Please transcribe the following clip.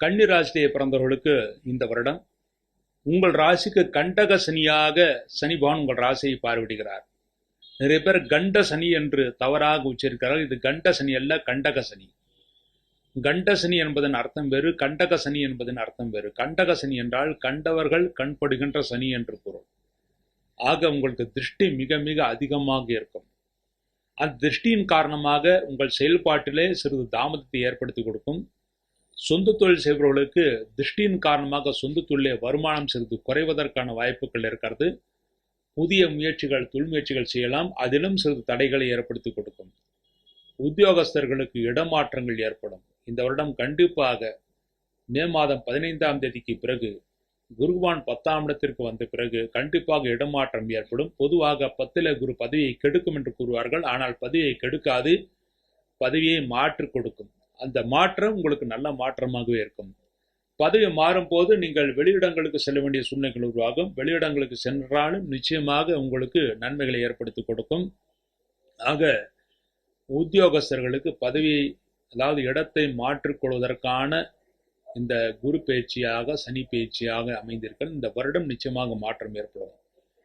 கன்னி ராசியிலே பிறந்தவர்களுக்கு இந்த வருடம் உங்கள் ராசிக்கு கண்டக சனியாக சனி பகவான் உங்கள் ராசியை பார்வையிடுகிறார். நிறைய பேர் கண்ட சனி என்று தவறாக உச்சரிக்கிறார்கள். இது கண்ட சனி அல்ல, கண்டக சனி. கண்ட சனி என்பதன் அர்த்தம் வேறு, கண்டக சனி என்பதன் அர்த்தம் வேறு. கண்டக சனி என்றால் கண்டவர்கள் கண்படுகின்ற சனி என்று பொருள். ஆக உங்களுக்கு திருஷ்டி மிக மிக அதிகமாக இருக்கும். அந்த திருஷ்டியின் காரணமாக உங்கள் செயல்பாட்டிலே சிறிது தாமதத்தை ஏற்படுத்தி கொடுக்கும். சொந்த தொழில் செய்பவர்களுக்கு திருஷ்டியின் காரணமாக சொந்த தொழிலே வருமானம் சிறிது குறைவதற்கான வாய்ப்புகள் இருக்கிறது. புதிய முயற்சிகள், தொழில் முயற்சிகள் செய்யலாம், அதிலும் சிறிது தடைகளை ஏற்படுத்தி கொடுக்கும். உத்தியோகஸ்தர்களுக்கு இடமாற்றங்கள் ஏற்படும். இந்த வருடம் கண்டிப்பாக மே மாதம் 15ஆம் தேதிக்கு பிறகு குருவான் 10ஆம் இடத்திற்கு வந்த பிறகு கண்டிப்பாக இடமாற்றம் ஏற்படும். பொதுவாக 10ல் குரு பதவியை கெடுக்கும் என்று கூறுவார்கள். ஆனால் பதவியை கெடுக்காது, பதவியை மாற்றி கொடுக்கும். அந்த மாற்றம் உங்களுக்கு நல்ல மாற்றமாகவே இருக்கும். பதவி மாறும் போது நீங்கள் வெளியிடங்களுக்கு செல்ல வேண்டிய சூழ்நிலைகள் உருவாகும். வெளியிடங்களுக்கு சென்றாலும் நிச்சயமாக உங்களுக்கு நன்மைகளை ஏற்படுத்தி கொடுக்கும். ஆக உத்தியோகஸ்தர்களுக்கு பதவியை, அதாவது இடத்தை மாற்றிக்கொள்வதற்கான இந்த குரு பயிற்சியாக, சனி பயிற்சியாக அமைந்திருக்கிறது. இந்த வருடம் நிச்சயமாக மாற்றம் ஏற்படும்.